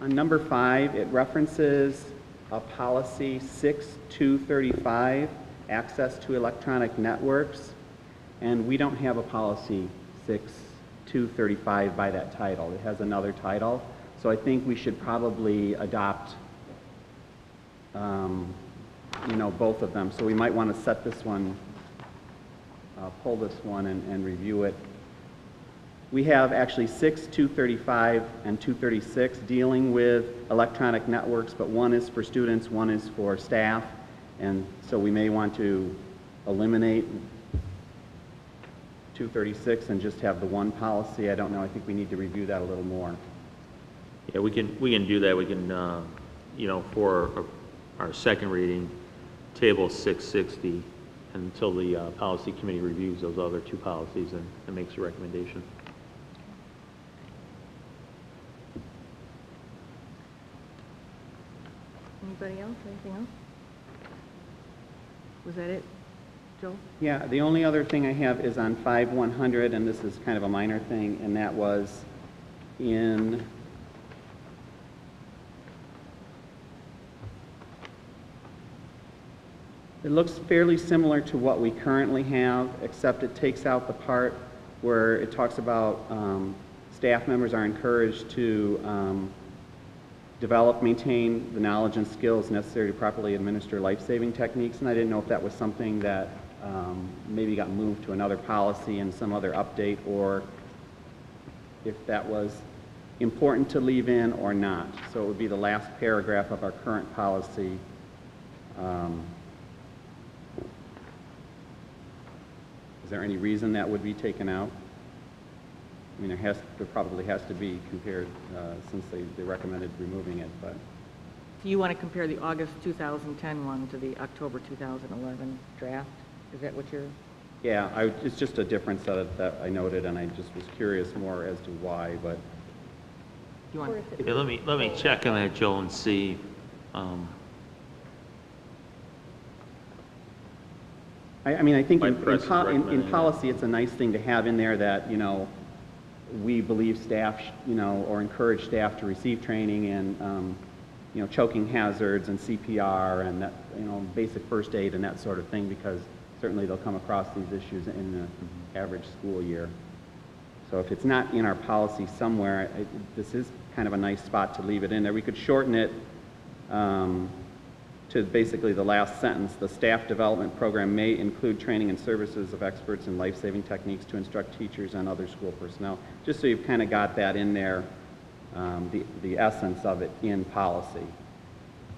number 5, it references a policy 6235, access to electronic networks, and we don't have a policy 6235 by that title. It has another title, so I think we should probably adopt you know, both of them. So we might want to set this one, pull this one and review it. We have actually 235 and 236 dealing with electronic networks, but one is for students, one is for staff, and so we may want to eliminate 236 and just have the one policy. I don't know, I think we need to review that a little more. Yeah, we can do that. We can, for our second reading, table 660 until the policy committee reviews those other two policies and makes a recommendation. Anybody else, anything else? Was that it, Joel? Yeah, the only other thing I have is on 5100, and this is kind of a minor thing, and that was in it looks fairly similar to what we currently have, except it takes out the part where it talks about staff members are encouraged to develop, maintain the knowledge and skills necessary to properly administer life-saving techniques, and I didn't know if that was something that maybe got moved to another policy in some other update, or if that was important to leave in or not. So it would be the last paragraph of our current policy. Is there any reason that would be taken out? I mean, there probably has to be compared since they recommended removing it, but. Do you want to compare the August 2010 one to the October 2011 draft? Is that what you're? Yeah, it's just a difference that I noted, and I just was curious more as to why, but. You want? Yeah, let me check on that, Joel, and see. I mean, I think in policy, it's a nice thing to have in there that, we believe staff, or encourage staff to receive training in, choking hazards and CPR and that, basic first aid and that sort of thing, because certainly they'll come across these issues in the average school year. So if it's not in our policy somewhere, this is kind of a nice spot to leave it in there. We could shorten it to basically the last sentence. The staff development program may include training and services of experts in life-saving techniques to instruct teachers and other school personnel, just so you've kind of got that in there, the essence of it in policy.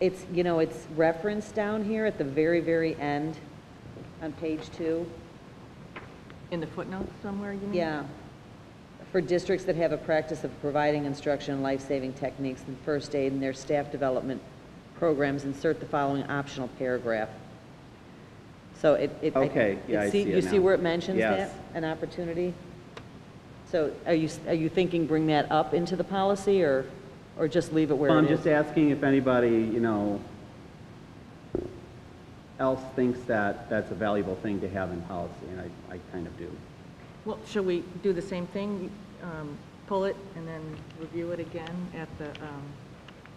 It's, it's referenced down here at the very, very end on page 2. In the footnotes somewhere, you mean? Yeah. For districts that have a practice of providing instruction in life-saving techniques and first aid in their staff development programs, insert the following optional paragraph. So okay, yeah, I see it you see now. where it mentions Yes. that, an opportunity? So are you thinking bring that up into the policy, or just leave it where Well, it I'm is? just asking if anybody, else thinks that that's a valuable thing to have in policy, and I kind of do. Well, shall we do the same thing? Pull it and then review it again at the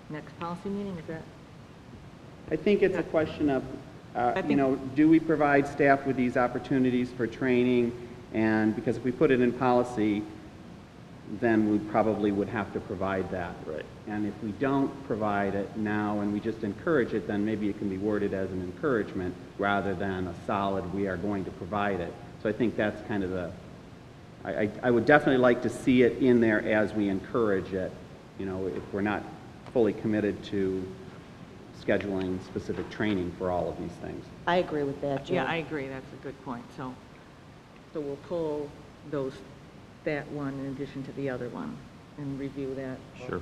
next policy meeting? Is that? I think it's a question of, do we provide staff with these opportunities for training? And because if we put it in policy, then we probably would have to provide that. Right. And if we don't provide it now and we just encourage it, then maybe it can be worded as an encouragement rather than a solid, we are going to provide it. So I think that's kind of the, I would definitely like to see it in there as we encourage it, if we're not fully committed to scheduling specific training for all of these things. I agree with that, Joe. Yeah, I agree. That's a good point. So we'll pull that one in addition to the other one and review that. Sure.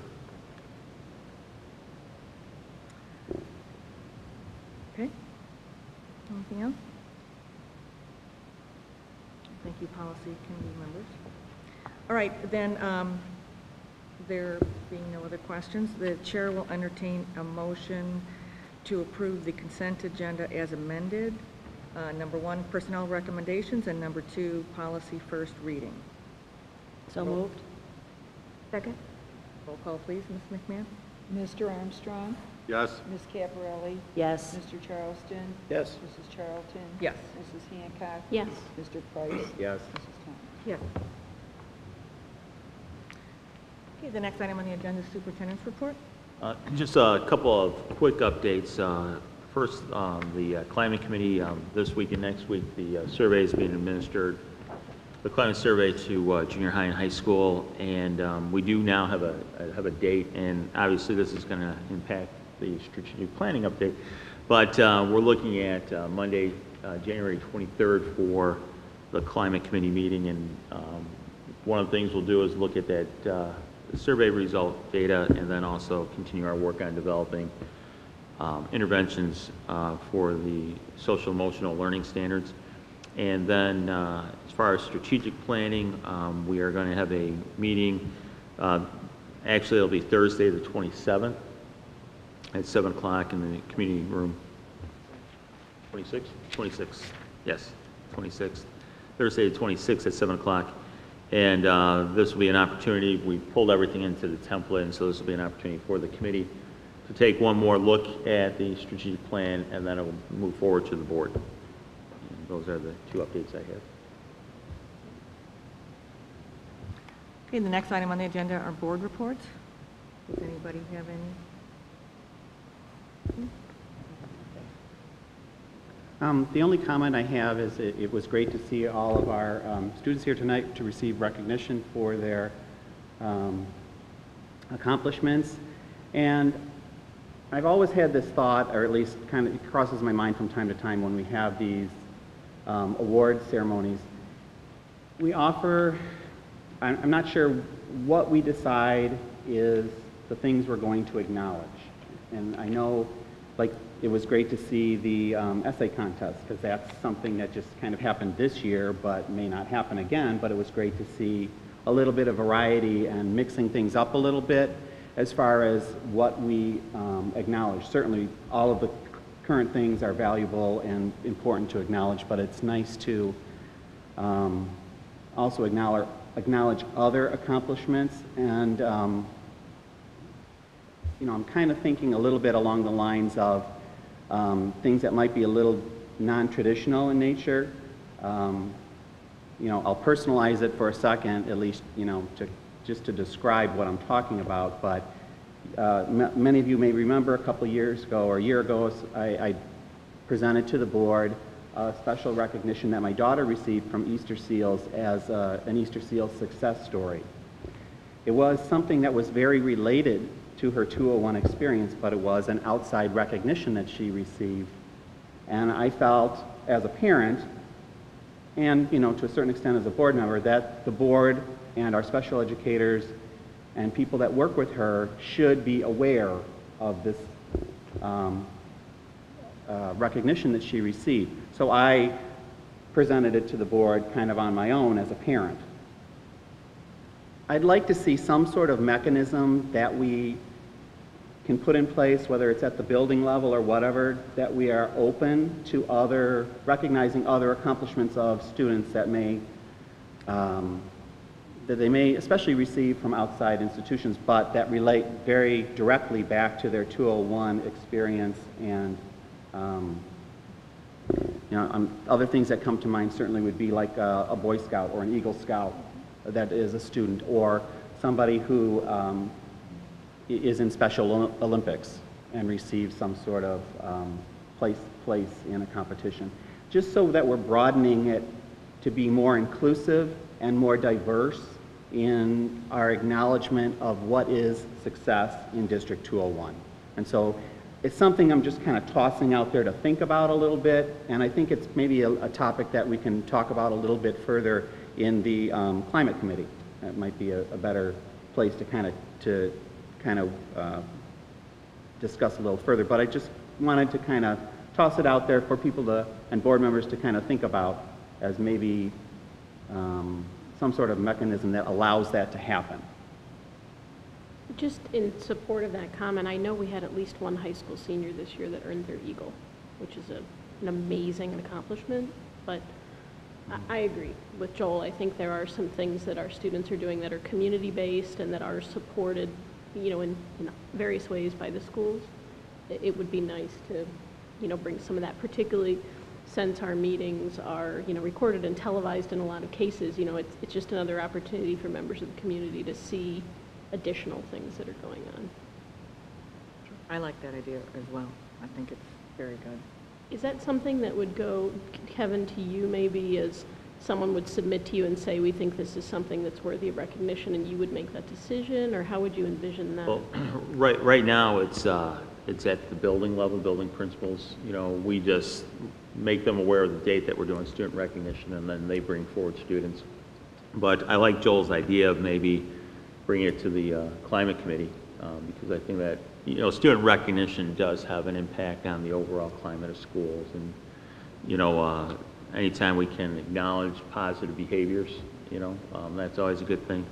Okay. Anything else? Thank you, policy committee members. All right, then, there being no other questions, the chair will entertain a motion to approve the consent agenda as amended. Number 1, personnel recommendations, and number 2, policy first reading. So moved. Second? Roll call, please, Ms. McMahon. Mr. Armstrong? Yes. Ms. Caparelli? Yes. Mr. Charleston? Yes. Mrs. Charlton? Yes. Mrs. Hancock? Yes. Mr. Price? Yes. Mrs. Thomas? Yes. Okay, the next item on the agenda is superintendent's report. Just a couple of quick updates. First, the climate committee, this week and next week, the survey is being administered, the climate survey to junior high and high school, and we do now have a date, and obviously this is going to impact the strategic planning update, but we're looking at Monday, January 23rd for the climate committee meeting, and one of the things we'll do is look at that survey result data, and then also continue our work on developing interventions for the social emotional learning standards. And then as far as strategic planning, we are going to have a meeting, actually it'll be Thursday the 27th at 7 o'clock in the community room. 26? 26, yes, 26th. Thursday the 26th at 7 o'clock. And this will be an opportunity, we pulled everything into the template, and so this will be an opportunity for the committee to take one more look at the strategic plan, and then it will move forward to the board. And those are the two updates I have. Okay, the next item on the agenda are board reports. Does anybody have any? The only comment I have is it was great to see all of our students here tonight to receive recognition for their accomplishments. And I've always had this thought, or at least kind of it crosses my mind from time to time when we have these award ceremonies. We offer, I'm not sure what we decide is the things we're going to acknowledge. And I know, like, it was great to see the essay contest, because that's something that just kind of happened this year but may not happen again, but it was great to see a little bit of variety and mixing things up a little bit as far as what we acknowledge. Certainly all of the current things are valuable and important to acknowledge, but it's nice to also acknowledge other accomplishments. And you know, I'm kind of thinking a little bit along the lines of things that might be a little non-traditional in nature. You know, I'll personalize it for a second, at least, you know, just to describe what I'm talking about. But many of you may remember a couple of years ago, or a year ago, I presented to the board a special recognition that my daughter received from Easter Seals as an Easter Seals success story. It was something that was very related to her 201 experience, but it was an outside recognition that she received. And I felt, as a parent, and you know, to a certain extent as a board member, that the board and our special educators and people that work with her should be aware of this recognition that she received. So I presented it to the board kind of on my own as a parent. I'd like to see some sort of mechanism that we can put in place, whether it's at the building level or whatever, that we are open to recognizing other accomplishments of students that they may especially receive from outside institutions, but that relate very directly back to their 201 experience. And you know, other things that come to mind certainly would be like a Boy Scout or an Eagle Scout that is a student, or somebody who is in Special Olympics and receives some sort of place in a competition. Just so that we're broadening it to be more inclusive and more diverse in our acknowledgement of what is success in District 201. And so it's something I'm just kind of tossing out there to think about a little bit, and I think it's maybe a topic that we can talk about a little bit further in the Climate Committee. That might be a better place to kind of discuss a little further. But I just wanted to kind of toss it out there for people and board members to kind of think about as maybe some sort of mechanism that allows that to happen. Just in support of that comment, I know we had at least one high school senior this year that earned their Eagle, which is an amazing accomplishment. But I agree with Joel. I think there are some things that our students are doing that are community-based and that are supported, you know, in various ways by the schools. It would be nice to, you know, bring some of that, particularly since our meetings are, you know, recorded and televised in a lot of cases. You know, it's just another opportunity for members of the community to see additional things that are going on. I like that idea as well. I think it's very good. Is that something that would go, Kevin, to you maybe, as someone would submit to you and say, we think this is something that's worthy of recognition, and you would make that decision, or how would you envision that? Well, right now it's at the building level, building principals. You know, we just make them aware of the date that we're doing student recognition, and then they bring forward students. But I like Joel's idea of maybe bringing it to the climate committee, because I think that, you know, student recognition does have an impact on the overall climate of schools. And, you know, anytime we can acknowledge positive behaviors, you know, that's always a good thing.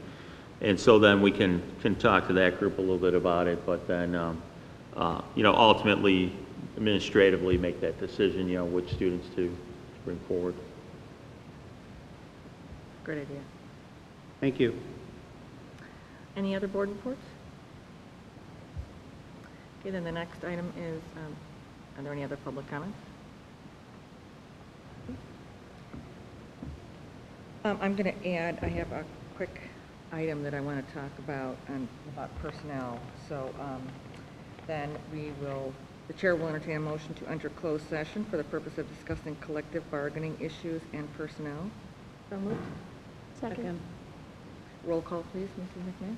And so then we can talk to that group a little bit about it, but then, you know, ultimately, administratively make that decision, you know, which students to bring forward. Great idea. Thank you. Any other board reports? Okay, then the next item is, are there any other public comments? I'm going to add, I have a quick item that I want to talk about personnel. So then we will, the chair will entertain a motion to enter closed session for the purpose of discussing collective bargaining issues and personnel. So moved. Second. Roll call, please, Mrs. McMahon.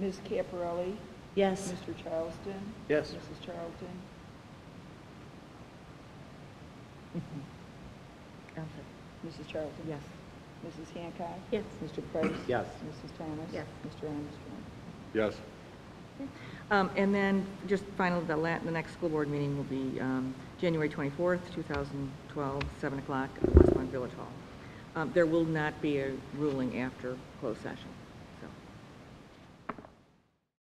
Ms. Caparelli? Yes. Mr. Charleston? Yes. Mrs. Charlton? Mrs. Charlton? Yes. Mrs. Hancock? Yes. Mr. Price? Yes. Mrs. Thomas? Yes. Mr. Armstrong? Yes. And then just finally, the next school board meeting will be January 24th, 2012, 7 o'clock at Westmont Village Hall. There will not be a ruling after closed session.